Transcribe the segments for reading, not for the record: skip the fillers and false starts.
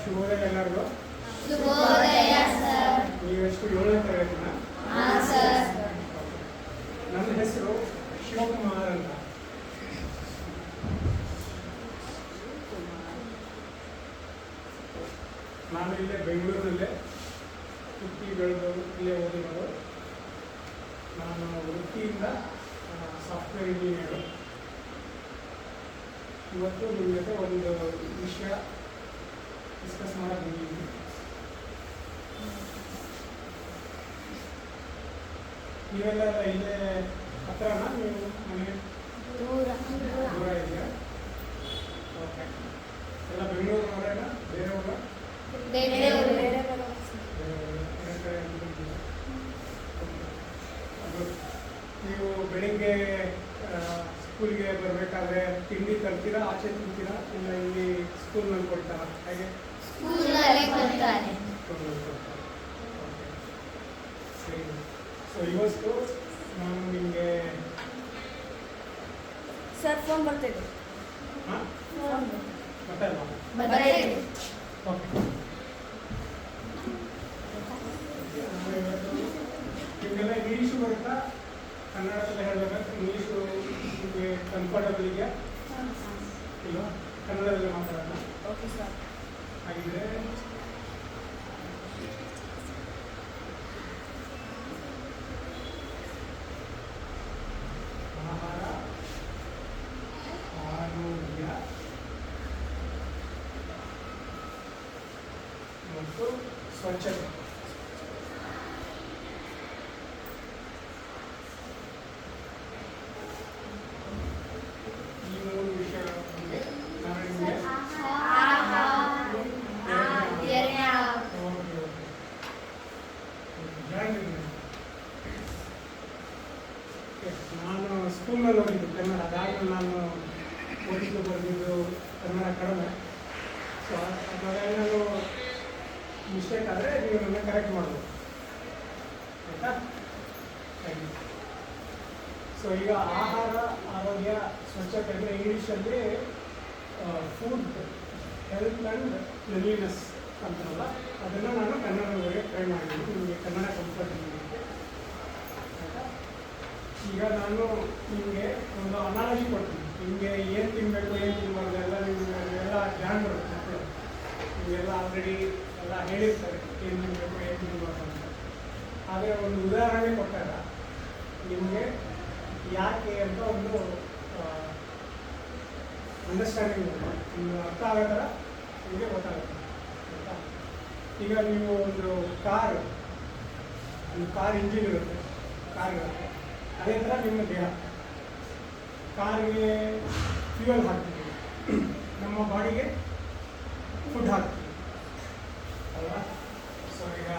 ಶುಭೋದಯ ಎಲ್ಲರಿಗೂ. ಶುಭೋದಯ ಸರ್. ನೀವೆಷ್ಟು 7ನೇ ತರಗತಿನ? ಹಾಂ ಸರ್. ನನ್ನ ಹೆಸರು ಶಿವಕುಮಾರ್ ಅಂತ. ನಾನು ಇಲ್ಲೇ ಬೆಂಗಳೂರಿನಲ್ಲೇ ಹುಟ್ಟಿ ಬೆಳೆದು ಇಲ್ಲೇ ಓದಿರೋದು. ನಾನು ವೃತ್ತಿಯಿಂದ ಸಾಫ್ಟ್ವೇರ್ ಇಂಜಿನಿಯರು. ಇವತ್ತು ನಿಮ್ಮ ಜೊತೆ ಒಂದು ವಿಷಯ ಡಿಸ್ಕಸ್ ಮಾಡಕ್ಕೆ ಬಂದಿದ್ದೀನಿ. ನೀವೆಲ್ಲ ಇಲ್ಲೇ ಹತ್ರನಾ? ನೀವು ಮನೆ ದೂರ ದೂರ ಇದೆಯಾ? ಓಕೆ. ಎಲ್ಲ ಬೆಂಗಳೂರಿನವರೇನಾ? ಬೇರೆಯವ್ರ? ಬೇರೆಯವರು. ಬೇರೆ ಕಡೆ ನೀವು ಬೆಳಿಗ್ಗೆ ಸ್ಕೂಲ್ಗೆ ಬರಬೇಕಾದ್ರೆ ತಿಂಡಿ ತರ್ತೀರಾ, ಆಚೆ ತಿಂತೀರಾ, ಇಲ್ಲ ಇಲ್ಲಿ ಸ್ಕೂಲ್ನಲ್ಲಿ ಕೊಡ್ತಾರಾ? ಹಾಗೆ ಸ್ಕೂಲಲ್ಲೇ ಕೊಡ್ತಾರೆ. ಸರಿ. ಸೊ ಇವತ್ತು ನಾನು ನಿಮಗೆ ಸರ್ ಫೋನ್ ಬರ್ತಿದೆ. ಹಾಂ ಗೊತ್ತಲ್ವಾ? ಬರ್ತಾರೆ. ಓಕೆ. ನಿಮಗೆಲ್ಲ ಇಂಗ್ಲೀಷು ಬರುತ್ತಾ? ಕನ್ನಡದಲ್ಲಿ ಹೇಳಬೇಕಾದ್ರೆ ಇಂಗ್ಲೀಷು ನಿಮಗೆ ಕಂಫರ್ಟಬಲ್ ಇದೆಯಾ? ಇಲ್ವಾ? ಕನ್ನಡದಲ್ಲಿ ಮಾತಾಡೋಣ. Okay sir. ಹಾಗಿದ್ರೆ ಆಹಾರ, ಆರೋಗ್ಯ ಮತ್ತು ಸ್ವಚ್ಛತೆ. ಈ 3 ವಿಷಯಗಳ ಬಗ್ಗೆ ನಾನು ನಿಮಗೆ ನಾನು ಸ್ಕೂಲ್ನಲ್ಲಿ ಓದಿದ್ದು ಕನ್ನಡ. ಅದಾಗಲೂ ನಾನು ಓದಿದ್ದು ಬರೆದಿದ್ದು ಕನ್ನಡ ಕಡಿಮೆ. ಸೊ ಅದ್ರಲ್ಲಿ ನಾನು ಮಿಸ್ಟೇಕ್ ಆದರೆ ನೀವು ನನ್ನ ಕರೆಕ್ಟ್ ಮಾಡ್ಬೋದು, ಆಯಿತಾ? Thank you. ಸೊ ಈಗ ಆಹಾರ, ಆರೋಗ್ಯ, ಸ್ವಚ್ಛತೆ ಅಂದರೆ ಇಂಗ್ಲೀಷಲ್ಲಿ ಫುಡ್ ಹೆಲ್ತ್ ಆ್ಯಂಡ್ ಕ್ಲೀನ್ಲಿನೆಸ್ ಅಂತಾರಲ್ಲ, ಅದನ್ನು ನಾನು ಕನ್ನಡದವರೆಗೆ ಟ್ರೈ ಮಾಡಿದ್ದೀನಿ, ನಿಮಗೆ ಕನ್ನಡ ಕಂಫರ್ಟ್ ಮಾಡಲಿಕ್ಕೆ, ಆಯಿತಾ? ಈಗ ನಾನು ನಿಮಗೆ ಒಂದು ಅನಾಲಜಿ ಕೊಡ್ತೀನಿ. ನಿಮಗೆ ಏನು ತಿನ್ನಬೇಕು, ಏನು ತಿನ್ನಬಾರ್ದು ಎಲ್ಲ ನಿಮಗೆ ಎಲ್ಲ ಜ್ಞಾನ ಬರುತ್ತೆ. ಮಕ್ಕಳು ನಿಮಗೆಲ್ಲ ಆಲ್ರೆಡಿ ಎಲ್ಲ ಹೇಳಿರ್ತಾರೆ ಏನು ತಿನ್ನಬೇಕು, ಏನು ತಿನ್ನಬಾರ್ದು ಅಂತ. ಆದರೆ ಒಂದು ಉದಾಹರಣೆ ಕೊಟ್ಟಾಗ ನಿಮಗೆ ಯಾಕೆ ಅಂತ ಒಂದು ಅಂಡರ್ಸ್ಟ್ಯಾಂಡಿಂಗ್ ಒಂದು ಅರ್ಥ ಆಗೋ ಥರ ನಿಮಗೆ ಗೊತ್ತಾಗುತ್ತೆ, ಆಯಿತಾ? ಈಗ ನೀವು ಒಂದು ಕಾರ್ ಇಂಜಿನ್ ಇರುತ್ತೆ, ಕಾರ್ ಇರುತ್ತೆ. ಅದೇ ಥರ ನಿಮ್ಮ ದೇಹ. ಕಾರ್ಗೆ ಫ್ಯೂಯಲ್ ಹಾಕ್ತೀವಿ, ನಮ್ಮ ಬಾಡಿಗೆ ಫುಡ್ ಹಾಕ್ತೀವಿ ಅಲ್ವಾ? ಸೊ ಈಗ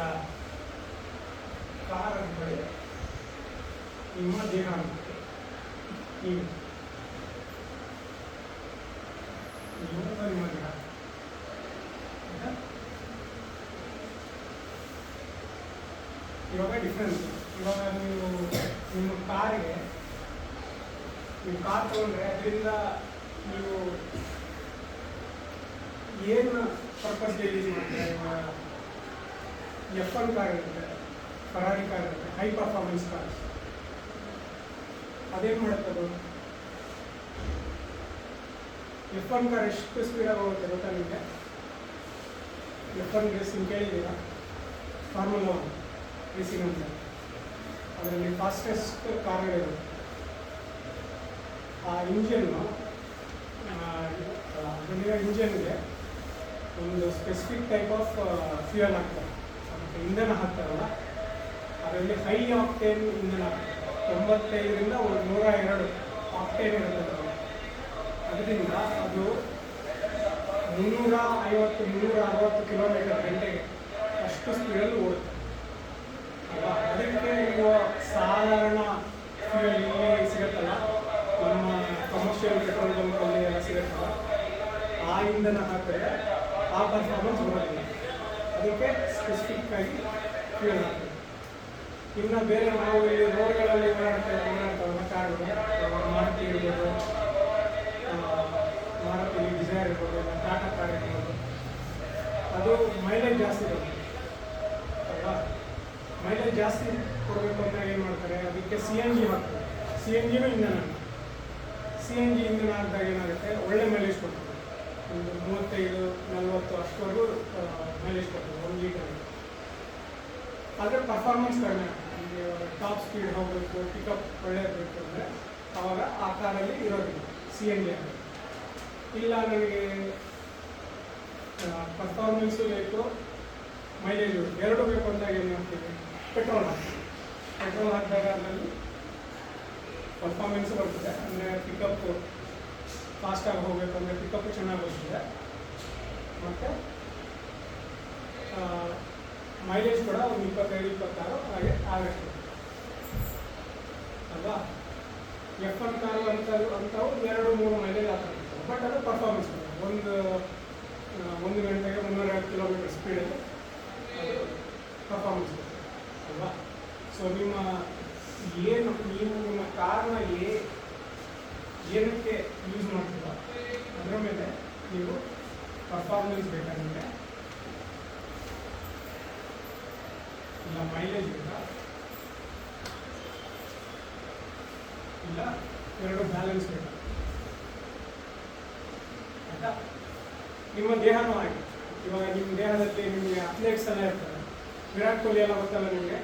ಕಾರ್ ಅಂದ್ಕೊಳ್ಳಿ, ನಿಮ್ಮ ದೇಹ ಅಂದ್ಕೊಳ್ಳಿ. ನೀವು ನಿಮ್ಮ ದೇಹ, ಆಯಿತಾ? ಇವಾಗ ಡಿಫ್ರೆನ್ಸ್. ಇವಾಗ ನೀವು ನಿಮ್ಮ ಕಾರಿಗೆ ನೀವು ಕಾರ್ ತಗೊಂಡ್ರೆ ಅದರಿಂದ ನೀವು ಏನು ಪರ್ಪಸ್ಗೆ ಯೂಸ್ ಮಾಡ್ತೀರಾ? ಇವಾಗ F1 ಕಾರ್ ಇರುತ್ತೆ, ಫರಾರಿ ಕಾರ್ ಇರುತ್ತೆ, ಹೈ ಪರ್ಫಾರ್ಮೆನ್ಸ್ ಕಾರ್. ಅದೇನು ಮಾಡುತ್ತೆ ಅದು? F1 ಕಾರ್ ಎಷ್ಟು ಸ್ಪೀಡಾಗಿ ಹೋಗುತ್ತೆ ಗೊತ್ತಾ ನಿಮಗೆ? F1 ರೇಸಿಂಗ್ ಕೇಳಿದ್ದೀರಾ? ಫಾರ್ಮುಲಾ 1 ರೇಸಿಂಗ್ ಅಂತ. ಅದರಲ್ಲಿ ಫಾಸ್ಟೆಸ್ಟ್ ಕಾರ್ಗಳಿರುತ್ತೆ. ಆ ಇಂಜಿನ್ನು ಅದರಲ್ಲಿರೋ ಇಂಜಿನ್ಗೆ ಒಂದು ಸ್ಪೆಸಿಫಿಕ್ ಟೈಪ್ ಆಫ್ ಫ್ಯೂಯಲ್ ಹಾಕ್ತಾರೆ, ಮತ್ತು ಇಂಧನ ಹಾಕ್ತಾರಲ್ಲ, ಅದರಲ್ಲಿ ಹೈ ಆಕ್ಟೇನ್ ಇಂಧನ, 95ರಿಂದ 102 ಆಕ್ಟೇನ್ ಇರುತ್ತೆ. ಅದರಿಂದ ಅದು 350-360 ಕಿಲೋಮೀಟರ್ ಗಂಟೆಗೆ ಅಷ್ಟು ಸ್ಪೀಡಲ್ಲಿ ಓಡುತ್ತೆ ಅಲ್ವಾ? ಅದಕ್ಕೆ ನೀವು ಸಾಧಾರಣ ಫ್ಯೂಯಲ್ ಇಲ್ಲಿ ಸಿಗುತ್ತಲ್ಲ, ನಮ್ಮ ಕಮರ್ಷಿಯಲ್ ಪೆಟ್ರೋಲ್ ಬಂಕಲ್ಲಿ ಎಲ್ಲ ಸಿಗುತ್ತಲ್ಲ, ಆ ಇಂಧನ ಹಾಕಿದ್ರೆ ಆ ಪರ್ಫಾರ್ಮೆನ್ಸ್ ಬರೋದಿಲ್ಲ. ಅದಕ್ಕೆ ಸ್ಪೆಸಿಫಿಕ್ಕಾಗಿ ಫ್ಯೂಯಲ್ ಹಾಕ್ತೀವಿ. ಇನ್ನು ಬೇರೆ ನಾವು ಇಲ್ಲಿ ರೋಡ್ಗಳಲ್ಲಿ ಓಡಾಡ್ತಾವಲ್ಲ ಕಾರ್ಗಳು, ಮಾರುತಿ ಇರ್ಬೋದು, ಮಾರುತಿ ಡಿಸೈರ್ ಇರ್ಬೋದು, ಟಾಟಾ ಕಾರ್ ಇರ್ಬೋದು, ಜಾಸ್ತಿ ಬರುತ್ತೆ ಅಲ್ವಾ. ಮೈಲೇಜ್ ಜಾಸ್ತಿ ಕೊಡಬೇಕು ಅಂತ ಏನು ಮಾಡ್ತಾರೆ, ಅದಕ್ಕೆ CNG ಹಾಕ್ತಾರೆ. CNGನೂ ಇಂಧನ. CNG ಇಂಧನ ಹಾಕಿದಾಗ ಏನಾಗುತ್ತೆ, ಒಳ್ಳೆ ಮೈಲೇಜ್ ಕೊಡ್ತದೆ. ಒಂದು 35-40 ಅಷ್ಟವರೆಗೂ ಮೈಲೇಜ್ ಕೊಡ್ತದೆ 1 ಲೀಟರ್. ಆದರೆ ಪರ್ಫಾರ್ಮೆನ್ಸ್ ಕಡಿಮೆ. ನಿಮಗೆ ಟಾಪ್ ಸ್ಪೀಡ್ ಹೋಗಬೇಕು, ಪಿಕಪ್ ಒಳ್ಳೆ ಬೇಕು ಅಂದರೆ ಆವಾಗ ಆ ಕಾರಲ್ಲಿ ಇರೋದಿಲ್ಲ CNG ಆಗಿ. ಇಲ್ಲ ನನಗೆ ಪರ್ಫಾರ್ಮೆನ್ಸು ಬೇಕು, ಮೈಲೇಜು ಎರಡೂ ಬೇಕು ಅಂದಾಗ ಏನು ಮಾಡ್ತೀವಿ, ಪೆಟ್ರೋಲ್ ಹಾಕ್ತೀವಿ. ಪೆಟ್ರೋಲ್ ಹಾಕಿದಾಗ ಅದರಲ್ಲಿ ಪರ್ಫಾರ್ಮೆನ್ಸು ಬರ್ತದೆ, ಅಂದರೆ ಪಿಕಪ್ಪು ಫಾಸ್ಟಾಗಿ ಹೋಗಬೇಕು ಅಂದರೆ ಪಿಕಪ್ಪು ಚೆನ್ನಾಗಿ ಬರ್ತದೆ, ಮತ್ತು ಮೈಲೇಜ್ ಕೂಡ ಒಂದು 25-26 ಹಾಗೆ ಆಗಷ್ಟು ಅಲ್ವಾ. F1 ಕಾರು ಅಂಥವು 2-3 ಮೈಲೇಜ್ ಆಗ್ತದೆ. ಬಟ್ ಅದು ಪರ್ಫಾರ್ಮೆನ್ಸ್ ಒಂದು ಗಂಟೆಗೆ 350 ಕಿಲೋಮೀಟರ್ ಸ್ಪೀಡಲ್ಲಿ ಅದು ಪರ್ಫಾರ್ಮೆನ್ಸ್ ಅಲ್ವಾ. ಸೊ ನೀವು ನಿಮ್ಮ ಕಾರ್ನ ಏನಕ್ಕೆ ಯೂಸ್ ಮಾಡ್ತೀರೋ ಅದರ ಮೇಲೆ ನೀವು ಪರ್ಫಾರ್ಮೆನ್ಸ್ ಬೇಕಾಗುತ್ತೆ, ಇಲ್ಲ ಮೈಲೇಜ್ ಬೇಕಾ, ಇಲ್ಲ ಎರಡು ಬ್ಯಾಲೆನ್ಸ್ ಬೇಕಾ ಆಯಿತಾ. ನಿಮ್ಮ ದೇಹನೂ ಆಗಿ, ಇವಾಗ ನಿಮ್ಮ ದೇಹದಲ್ಲಿ ನಿಮಗೆ ಅಥ್ಲೆಟ್ಸ್ ಎಲ್ಲ ಇರ್ತಾರೆ. ವಿರಾಟ್ ಕೊಹ್ಲಿ ಎಲ್ಲ ಗೊತ್ತಲ್ಲ ನಿಮಗೆ.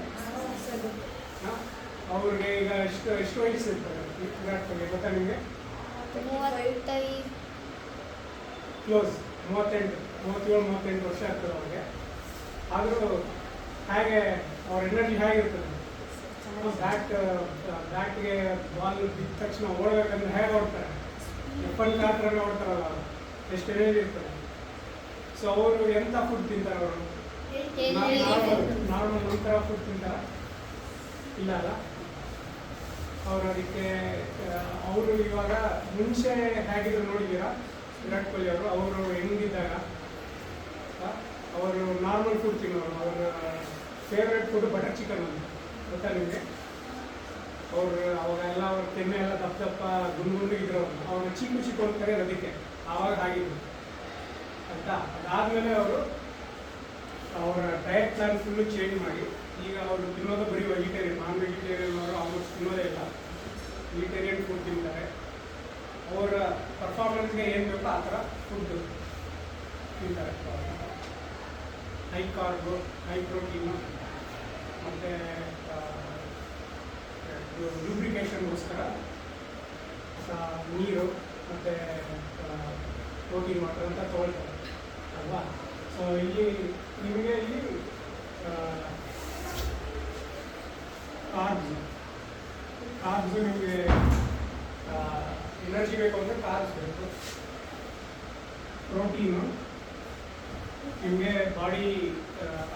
ಅವ್ರಿಗೆ ಈಗ ಎಷ್ಟು ವಯಸ್ಸು ಇರ್ತಾರೆ ವಿರಾಟ್ ಕೊಹ್ಲಿ ಗೊತ್ತಾ ನಿಮಗೆ? 35 ಕ್ಲೋಸ್ 37-38 ವರ್ಷ ಆಗ್ತದೆ ಅವ್ರಿಗೆ. ಆದರೂ ಹೇಗೆ ಅವ್ರ ಎನರ್ಜಿ ಹೇಗಿರ್ತದೆ, ಬ್ಯಾಟ್ಗೆ ಬಾಲ್ ಬಿದ್ದ ತಕ್ಷಣ ಓಡಬೇಕಂದ್ರೆ ಹೇಗೆ ಓಡ್ತಾರೆ, F1 ಕಾರ್ ಥರನೇ ಓಡ್ತಾರಲ್ಲ, ಎಷ್ಟು ಎನರ್ಜಿ ಇರ್ತದೆ. ಸೊ ಅವರು ಎಂಥ ಫುಡ್ ತಿಂತಾರೆ, ಅವರು ನಾರ್ಮಲ್ ನಂತರ ಫುಡ್ ತಿಂತಾರ ಇಲ್ಲ ಅಲ್ಲ. ಅವರು ಅದಕ್ಕೆ ಅವರು ಇವಾಗ ಮುಂಚೆ ಹೇಗಿದ್ರು ನೋಡಿದ್ದೀರಾ ವಿರಾಟ್ ಕೊಹ್ಲಿ ಅವರು ಹೆಂಗಿದ್ದಾಗ ಅವರು ನಾರ್ಮಲ್ ಫುಡ್ ತಿನ್ನೋರು. ಅವರ ಫೇವ್ರೆಟ್ ಫುಡ್ ಬಟರ್ ಚಿಕನ್ ಅಂತ ಗೊತ್ತಾ ನಿಮಗೆ. ಅವಾಗೆಲ್ಲ ಅವ್ರ ಕೆನ್ನೆ ಎಲ್ಲ ದಪ್ಪ ಗುಂಡು ಇದ್ರು. ಅವ್ರನ್ನ ಚಿಕ್ಕ ಅಂತ ಕರೆಯೋದು ಅದಕ್ಕೆ. ಆವಾಗ ಆಗಿದ್ರು ಅಂತ. ಅದಾದಮೇಲೆ ಅವರು ಅವರ ಡಯಟ್ ಪ್ಲಾನ್ ಫುಲ್ಲು ಚೇಂಜ್ ಮಾಡಿ ಈಗ ಅವರು ತಿನ್ನೋದು ಬರೀ ವೆಜಿಟೇರಿಯನ್. ನಾನ್ ವೆಜಿಟೇರಿಯನ್ ಅವರು ಆಲ್ಮೋಸ್ಟ್ ತಿನ್ನೋದೇ ಇಲ್ಲ, ವೆಜಿಟೇರಿಯನ್ ಫುಡ್ ತಿಂತಾರೆ. ಅವರ ಪರ್ಫಾರ್ಮೆನ್ಸ್ಗೆ ಏನು ಬೇಕೋ ಆ ಥರ ಫುಡ್ ತಿಂತಾರೆ. ಹೈ ಕಾರ್ಬು, ಹೈ ಪ್ರೋಟೀನು, ಮತ್ತು ಲೂಬ್ರಿಕೇಷನ್ಗೋಸ್ಕರ ನೀರು ಮತ್ತು ಪ್ರೋಟೀನ್ ವಾಟರ್ ಅಂತ ತೊಗೊಳ್ತಾರೆ ಅಲ್ವಾ. ಸೊ ನಿಮಗೆ ಇಲ್ಲಿ ಕಾರ್ಬ್ಸು ನಿಮಗೆ ಎನರ್ಜಿ ಬೇಕು ಅಂದರೆ ಕಾರ್ಬ್ಸ್ ಬೇಕು. ಪ್ರೋಟೀನು ನಿಮಗೆ ಬಾಡಿ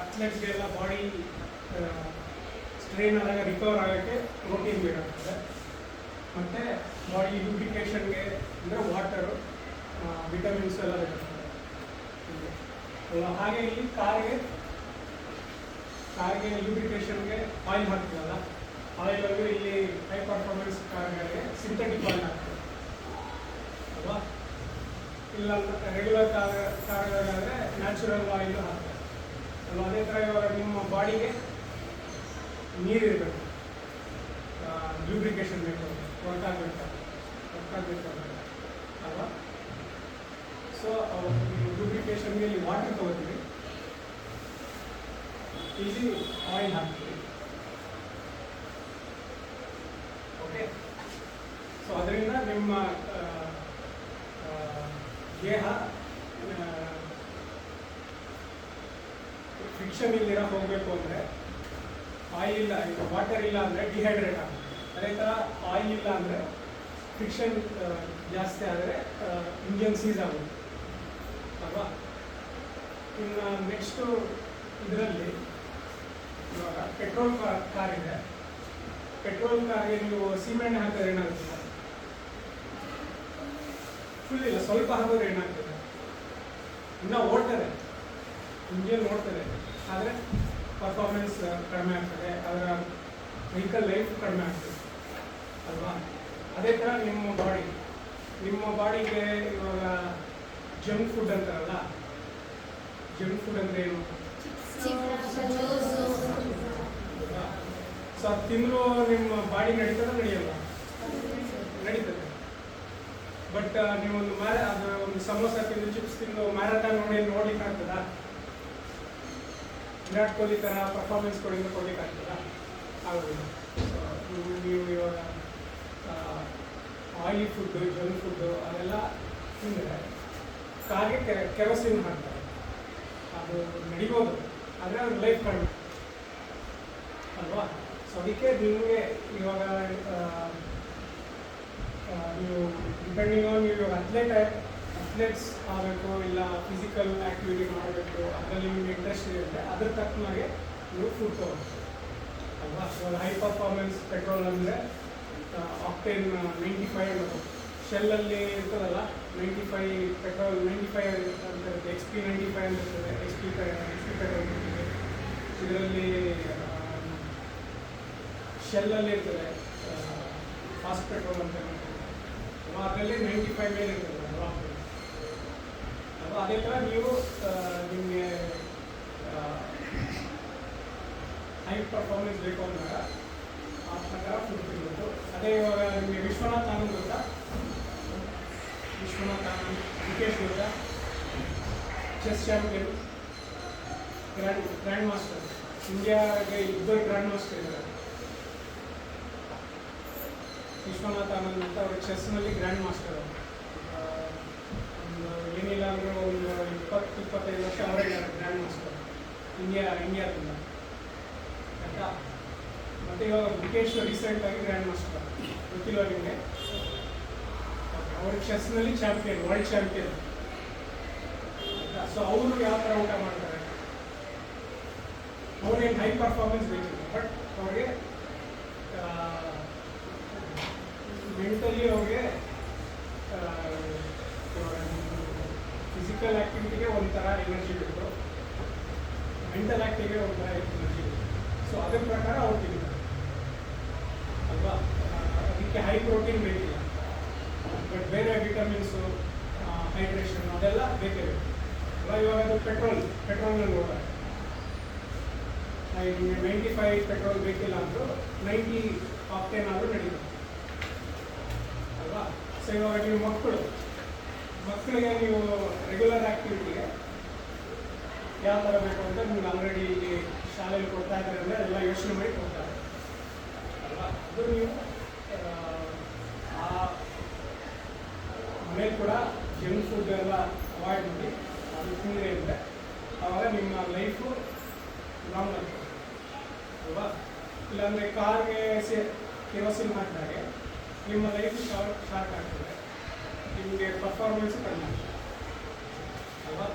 ಅಥ್ಲೆಟ್ಸ್ಗೆಲ್ಲ ಬಾಡಿ ಸ್ಟ್ರೈನ್ ಆದಾಗ ರಿಕವರ್ ಆಗೋಕ್ಕೆ ಪ್ರೋಟೀನ್ ಬೇಕಾಗ್ತದೆ. ಮತ್ತು ಬಾಡಿ ಲೂಬ್ರಿಕೇಷನ್ಗೆ ಅಂದರೆ ವಾಟರು, ವಿಟಮಿನ್ಸ್ ಎಲ್ಲ ಬೇಕಾಗ್ತದೆ. ಹಾಗೆ ಇಲ್ಲಿ ಕಾರ್ಗೆ ಲೂಬ್ರಿಕೇಷನ್ಗೆ ಆಯಿಲ್ ಹಾಕ್ತೀವಲ್ಲ, ಆಯಿಲಲ್ಲಿ ಇಲ್ಲಿ ಹೈ ಪರ್ಫಾರ್ಮೆನ್ಸ್ ಕಾರ್ಗಳಿಗೆ ಸಿಂಥೆಟಿಕ್ ಆಯಿಲ್ ಹಾಕ್ತೀವಿ ಅಲ್ವಾ. ಇಲ್ಲ ರೆಗ್ಯುಲರ್ ಕಾರ್ಗಳಾದರೆ ನ್ಯಾಚುರಲ್ ಆಯಿಲ್ ಹಾಕ್ತಾರೆ ಅಲ್ವಾ. ಅದೇ ಥರ ಇವಾಗ ನಿಮ್ಮ ಬಾಡಿಗೆ ನೀರಿರಬೇಕು, ಲೂಬ್ರಿಕೇಷನ್ ಬೇಕು, ವರ್ಕ್ ಆಗಬೇಕು ಅಲ್ವಾ. ಸೊ ಲೂಬ್ರಿಕೇಷನ್ಗೆ ಇಲ್ಲಿ ವಾಟರ್ ತಗೋತೀವಿ, ಇಲ್ಲಿ ಆಯಿಲ್ ಹಾಕ್ತೀವಿ. ಓಕೆ. ಸೊ ಅದರಿಂದ ನಿಮ್ಮ ದೇಹ ಫ್ರಿಕ್ಷನ್ ಇಲ್ದಿರ ಹೋಗಬೇಕು ಅಂದರೆ ಆಯಿಲ್ ಇಲ್ಲ, ವಾಟರ್ ಇಲ್ಲ ಅಂದರೆ ಡಿಹೈಡ್ರೇಟ್ ಆಗುತ್ತೆ. ಅದೇ ಥರ ಆಯಿಲ್ ಇಲ್ಲ ಅಂದರೆ ಫ್ರಿಕ್ಷನ್ ಜಾಸ್ತಿ ಆದರೆ ಇಂಜಿನ್ ಸೀಸ್ ಆಗುತ್ತೆ ಅಲ್ವಾ. ಇನ್ನು ನೆಕ್ಸ್ಟು ಇದರಲ್ಲಿ ಇವಾಗ ಪೆಟ್ರೋಲ್ ಕಾರ್ ಇದೆ. ಪೆಟ್ರೋಲ್ ಕಾರ್ಗೆ ನೀವು ಸಿಮೆಂಟ್ ಹಾಕಿದ್ರೆ ಏನಾಗುತ್ತೆ, ಫುಲ್ ಇಲ್ಲ ಸ್ವಲ್ಪ ಹಾಕಿದ್ರೆ ಏನಾಗ್ತದೆ, ಇನ್ನೂ ಓಡ್ತದೆ, ಇಂಜಿನ್ ಓಡ್ತದೆ, ಆದರೆ ಪರ್ಫಾರ್ಮೆನ್ಸ್ ಕಡಿಮೆ ಆಗ್ತದೆ, ಅದರ ವೆಹಿಕಲ್ ಲೈಫ್ ಕಡಿಮೆ ಆಗ್ತದೆ ಅಲ್ವಾ. ಅದೇ ಥರ ನಿಮ್ಮ ಬಾಡಿಗೆ ಇವಾಗ ಜಂಕ್ ಫುಡ್ ಅಂತಾರಲ್ಲ, ಜಂಕ್ ಫುಡ್ ಅಂದರೆ ಏನು, ಸೊ ಅದು ತಿಂದರೂ ನಿಮ್ಮ ಬಾಡಿ ನಡೀತದ ನಡೆಯಲ್ಲ? ನಡೀತದೆ. ಬಟ್ ನೀವು ಅದು ಒಂದು ಸಮೋಸ ತಿಂದು ಚಿಪ್ಸ್ ತಿಂದು ಮ್ಯಾರಥಾನ್ ನೋಡ್ಲಿಕ್ಕೆ ಆಗ್ತದಾ? ವಿರಾಟ್ ಕೊಹ್ಲಿ ಥರ ಪರ್ಫಾರ್ಮೆನ್ಸ್ ಕೊಡ್ಲಿಕ್ಕೆ ಆಗ್ತದಾ? ಆಗೋದಿಲ್ಲ. ನೀವು ಇವಾಗ ಆಯಿಲಿ ಫುಡ್ಡು, ಜಂಕ್ ಫುಡ್ಡು ಅದೆಲ್ಲ ತಿಂದರೆ ಕಾಗೆ ಕೆರೋಸಿನ್ ಹಾಕ್ತಾರೆ. ಅದು ನಡಿಬೋದು, ಆದರೆ ಅದು ಲೈಫ್ ಕಡಿಮೆ ಅಲ್ವಾ? ಸೊ ಅದಕ್ಕೆ ನಿಮಗೆ ಇವಾಗ ನೀವು ಡಿಪೆಂಡಿಂಗ್ ಆನ್ ನೀವು ಅಥ್ಲೆಟ್ಸ್ ಆಗಬೇಕು, ಇಲ್ಲ ಫಿಸಿಕಲ್ ಆ್ಯಕ್ಟಿವಿಟಿ ಮಾಡಬೇಕು, ಅದರಲ್ಲಿ ನಿಮಗೆ ಇಂಟ್ರೆಸ್ಟ್ ಇರುತ್ತೆ, ಅದ್ರ ತಕ್ಕನಾಗೆ ನೀವು ಫುಡ್ ತೊಗೊಳ್ಬೇಕು ಅಲ್ವಾ? ಇವಾಗ ಹೈ ಪರ್ಫಾರ್ಮೆನ್ಸ್ ಪೆಟ್ರೋಲ್ ಅಂದರೆ ಆಕ್ಟೇನ್ 95 ಶೆಲ್ಲಲ್ಲಿ ಇರ್ತದಲ್ಲ, 95 ಪೆಟ್ರೋಲ್ 95 ಅಂತ ಇರುತ್ತೆ, XP 95 ಅಂತ ಇರ್ತದೆ, XP ಪೆಟ್ರೋಲ್ ಇದರಲ್ಲಿ ಶೆಲ್ಲಲ್ಲಿ ಇರ್ತದೆ ಫಾಸ್ಟ್ ಪೆಟ್ರೋಲ್ ಅಂತ ಅದರಲ್ಲಿ 95 ಮೇಲೆ ಇರ್ತದೆ ಅಲ್ವಾ? ಅದೇ ಥರ ನೀವು ನಿಮಗೆ ಹೈ ಪರ್ಫಾರ್ಮೆನ್ಸ್ ಬೇಕು ಅಂದಾಗ ಆ ಪ್ರಕಾರ ಫುಡ್ ತಿನ್ನಬೇಕು. ಅದೇ ಇವಾಗ ನಿಮಗೆ ವಿಶ್ವನಾಥ್ ಆನಂದ್ ಗೊತ್ತಾ? ವಿಶ್ವನಾಥ್ ಆನಂದ್, ಮುಖೇಶ್ ಗೊತ್ತಾ? Chess champion, grand master. ಇಂಡಿಯಾಗೆ ಇಬ್ಬರು ಗ್ರ್ಯಾಂಡ್ ಮಾಸ್ಟರ್ ಇದ್ದಾರೆ. ವಿಶ್ವನಾಥ್ ಆನಂದ್ ಅಂತ ಅವರು ಚೆಸ್ನಲ್ಲಿ ಗ್ರ್ಯಾಂಡ್ ಮಾಸ್ಟರ್. ಒಂದು ಏನಿಲ್ಲ ಅಂದರೆ ಒಂದು 20-25 ವರ್ಷ ಅವರೇ ಗ್ರ್ಯಾಂಡ್ ಮಾಸ್ಟರ್ ಇಂಡಿಯಾದಿಂದ ಆಯಿತಾ. ಮತ್ತು ಇವಾಗ ಮುಖೇಶ್ ರೀಸೆಂಟಾಗಿ ಗ್ರ್ಯಾಂಡ್ ಮಾಸ್ಟರ್, ಗೊತ್ತಿಲ್ಲ ನಿಮಗೆ? ಅವರು ಚೆಸ್ನಲ್ಲಿ ಚಾಂಪಿಯನ್, ವರ್ಲ್ಡ್ ಚಾಂಪಿಯನ್ ಆಯಿತಾ. ಸೊ ಅವರು ಯಾವ ಥರ ಊಟ ಮಾಡ್ತಾರೆ? ಅವ್ರಿಗೇನು ಹೈ ಪರ್ಫಾರ್ಮೆನ್ಸ್ ಬೇಕಿಲ್ಲ, ಬಟ್ ಅವ್ರಿಗೆ ಮೆಂಟಲಿ ಅವ್ರಿಗೆ ಫಿಸಿಕಲ್ ಆ್ಯಕ್ಟಿವಿಟಿಗೆ ಒಂಥರ ಎನರ್ಜಿ ಬೇಕು, ಮೆಂಟಲ್ ಆ್ಯಕ್ಟಿವಿಗೆ ಒಂಥರ ಎನರ್ಜಿ ಬೇಕು. ಸೊ ಅದ್ರ ಪ್ರಕಾರ ಅವ್ರು ತಿಂತಾರೆ ಅಲ್ವಾ? ಅದಕ್ಕೆ ಹೈ ಪ್ರೋಟೀನ್ ಬೇಕಿಲ್ಲ, ಬಟ್ ಬೇರೆ ವಿಟಮಿನ್ಸು, ಹೈಡ್ರೇಷನ್ ಅದೆಲ್ಲ ಬೇಕೇ ಬೇಕು ಅಲ್ವಾ? ಇವಾಗ ಅದು ಪೆಟ್ರೋಲ್ನಲ್ಲಿ ನೋಡಿದ್ರೆ ನಿಮಗೆ 95 ಪೆಟ್ರೋಲ್ ಬೇಕಿಲ್ಲ ಅಂದರೂ 90 ಆಕ್ಟೇನ್ ಆದರೂ ನಡೀತದೆ ಅಲ್ವಾ? ಸೊ ಇವಾಗ ನೀವು ಮಕ್ಕಳಿಗೆ ನೀವು ರೆಗ್ಯುಲರ್ ಆ್ಯಕ್ಟಿವಿಟಿಗೆ ಯಾವ ಥರ ಬೇಕು ಅಂತ ನಿಮ್ಗೆ ಆಲ್ರೆಡಿ ಇಲ್ಲಿ ಶಾಲೆಯಲ್ಲಿ ಕೊಡ್ತಾ ಇದ್ದಾರೆ ಅಂದರೆ ಎಲ್ಲ ಯೋಚನೆ ಮಾಡಿ ಕೊಡ್ತಾರೆ ಅಲ್ವಾ? ಅದು ನೀವು ಆ ಮನೇಲಿ ಕೂಡ ಜಂಕ್ ಫುಡ್ ಎಲ್ಲ ಅವಾಯ್ಡ್ ಮಾಡಿ ಅದು ತಿಂದರೆ ಇದ್ದರೆ ಆವಾಗ ನಿಮ್ಮ ಲೈಫು ಲಾಂಗ್ ಆಗ್ತದೆ ಅಲ್ವಾ? ಇಲ್ಲಾಂದರೆ ಕಾರ್ಗೆ ಕೆರೋಸಿನ್ ಹಾಕಿದಾಗೆ ನಿಮ್ಮ ಲೈಫ್ ಶಾರ್ಟ್ ಆಗ್ತದೆ, ನಿಮಗೆ ಪರ್ಫಾರ್ಮೆನ್ಸ್ ಕಡಿಮೆ ಆಗ್ತದೆ ಅಲ್ವಾ?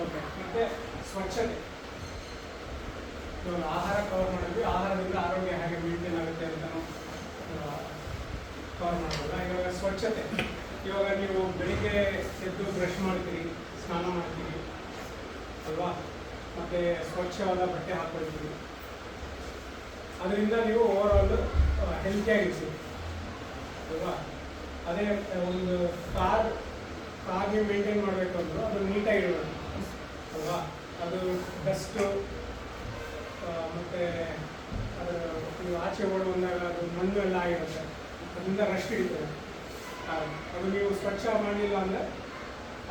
ಓಕೆ. ಮತ್ತು ಸ್ವಚ್ಛತೆ, ಇವಾಗ ಆಹಾರ ಕವರ್ ಮಾಡಿದ್ವಿ, ಆಹಾರದಿಂದ ಆರೋಗ್ಯ ಹೇಗೆ ಮೇಂಟೈನ್ ಆಗುತ್ತೆ ಅಂತ ಕವರ್ ಮಾಡ್ಬೋದಾ? ಇವಾಗ ಸ್ವಚ್ಛತೆ, ಇವಾಗ ನೀವು ಬೆಳಿಗ್ಗೆ ಎದ್ದು ಬ್ರಷ್ ಮಾಡ್ತೀರಿ, ಸ್ನಾನ ಮಾಡ್ತೀರಿ ಅಲ್ವಾ? ಮತ್ತು ಸ್ವಚ್ಛವಾದ ಬಟ್ಟೆ ಹಾಕ್ಕೊಳ್ತೀರಿ, ಅದರಿಂದ ನೀವು ಓವರಾಲ್ ಹೆಲ್ತಿಯಾಗಿರ್ತೀರಿ ಅಲ್ವಾ? ಅದೇ ಒಂದು ಕಾರ್ಗೆ ಮೇಂಟೈನ್ ಮಾಡಬೇಕು ಅಂದರೂ ಅದು ನೀಟಾಗಿಡಬೇಕು ಅಲ್ವಾ? ಅದು ಡಸ್ಟು ಮತ್ತು ಅದರ ನೀವು ಆಚೆ ಓಡುವಂದಾಗ ಅದು ಮಣ್ಣು ಎಲ್ಲ ಆಗಿರುತ್ತೆ, ಅದರಿಂದ ರಸ್ಟ್ ಹಿಡಿತದೆ. ಅದು ನೀವು ಸ್ವಚ್ಛ ಮಾಡಲಿಲ್ಲ ಅಂದರೆ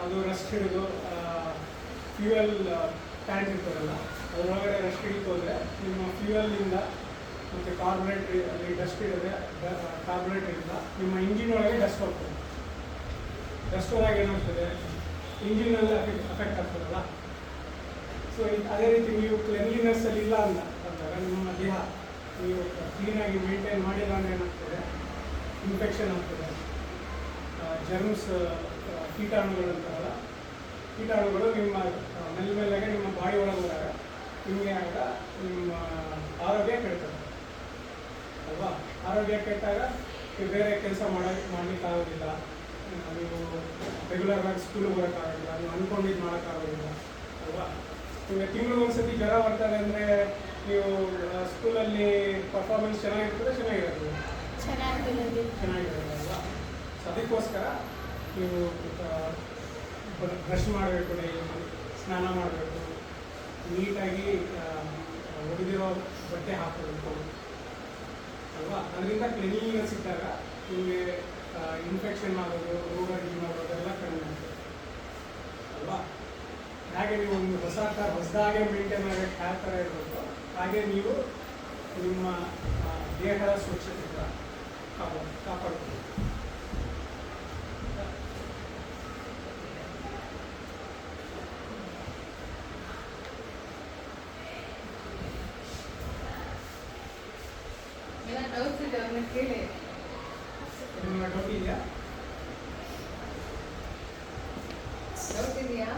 ಅದು ರಸ್ಟ್ ಹಿಡಿದು ಫ್ಯೂಯಲ್ ಟ್ಯಾಂಕ್ ಇರ್ತದಲ್ಲ ಅದರೊಳಗಡೆ ರಸ್ಟ್ ಹಿಡಿತು ಅಂದರೆ ನಿಮ್ಮ ಫ್ಯೂಯಲ್ಲಿಂದ ಮತ್ತು ಕಾರ್ಬೊರೇಟ್ರಿ ಅಲ್ಲಿ ಡಸ್ಟ್ ಇರೋದೆ, ಕಾರ್ಬೊರೇಟ್ರಿಂದ ನಿಮ್ಮ ಇಂಜಿನ್ ಒಳಗೆ ಡಸ್ಟ್ ಹೋಗ್ತದೆ ಡಸ್ಟ್ ಹೋದಾಗ ಏನಾಗ್ತದೆ, ಇಂಜಿನಲ್ಲಿ ಅಫೆಕ್ಟ್ ಆಗ್ತದಲ್ಲ. ಸೊ ಅದೇ ರೀತಿ ನೀವು ಕ್ಲೆನ್ಲಿನೆಸ್ಸಲ್ಲಿ ಇಲ್ಲ ಅಂದಾಗ ನಿಮ್ಮ ದೇಹ ನೀವು ಕ್ಲೀನಾಗಿ ಮೇಂಟೈನ್ ಮಾಡಿಲ್ಲ ಅಂದರೆ ಏನಾಗ್ತದೆ, ಇನ್ಫೆಕ್ಷನ್ ಆಗ್ತದೆ. ಜರ್ಮ್ಸ್, ಕೀಟಾಣುಗಳು ಅಂತಾರಲ್ಲ, ಕೀಟಾಣುಗಳು ನಿಮ್ಮ ಮೆಲ್ಲಗೆ ನಿಮ್ಮ ಬಾಡಿ ಒಳಗೆ ಹೋದಾಗ ನಿಮಗೆ ಆಗ ನಿಮ್ಮ ಆರೋಗ್ಯ ಕೆಡ್ತದೆ ಅಲ್ವಾ. ಆರೋಗ್ಯ ಕೆಟ್ಟಾಗ ನೀವು ಬೇರೆ ಕೆಲಸ ಮಾಡಲಿಕ್ಕಾಗೋದಿಲ್ಲ, ನೀವು ರೆಗ್ಯುಲರಾಗಿ ಸ್ಕೂಲಿಗೆ ಬರೋಕ್ಕಾಗೋದಿಲ್ಲ, ನೀವು ಅಂದ್ಕೊಂಡಿದ್ದು ಮಾಡೋಕ್ಕಾಗೋದಿಲ್ಲ ಅಲ್ವಾ. ನಿಮಗೆ ತಿಂಗಳಿಗೆ ಒಂದ್ಸತಿ ಜ್ವರ ಬರ್ತದೆ ಅಂದರೆ ನೀವು ಸ್ಕೂಲಲ್ಲಿ ಪರ್ಫಾರ್ಮೆನ್ಸ್ ಚೆನ್ನಾಗಿರ್ತದೆ, ಚೆನ್ನಾಗಿರೋದಿಲ್ಲ ಅಲ್ವಾ. ಸೊ ಅದಕ್ಕೋಸ್ಕರ ನೀವು ಬ್ರಷ್ ಮಾಡಬೇಕು, ಡೈಲಿ ಸ್ನಾನ ಮಾಡಬೇಕು, ನೀಟಾಗಿ ಒಗೆದಿರೋ ಬಟ್ಟೆ ಹಾಕಬೇಕು ಅಲ್ವಾ. ಅದರಿಂದ ಕ್ಲೀನಿನೆಸ್ ಇದ್ದಾಗ ನಿಮಗೆ ಇನ್ಫೆಕ್ಷನ್ ಆಗೋದು, ರೋಗ ರುಜಿನ ಆಗೋದೆಲ್ಲ ಕಡಿಮೆ ಆಗ್ತದೆ ಅಲ್ವಾ. ಹಾಗೆ ನೀವು ಒಂದು ಹೊಸದಾಗೆ ಮೇಂಟೈನ್ ಆಗೋಕ್ಕೆ ಯಾವ ಥರ ಇರಬೇಕು ಹಾಗೆ ನೀವು ನಿಮ್ಮ ದೇಹದ ಸ್ವಚ್ಛತೆ ಕಾಪಾಡ್ತೀವಿ. ಡೌಟ್ಸ್ ಇದೆ, ಅವ್ರನ್ನ ಕೇಳಿ. ನಿಮ್ಮ ಡೌಟ್ ಇದೆಯಾ? ಡೌಟ್ ಇದೆಯಾ?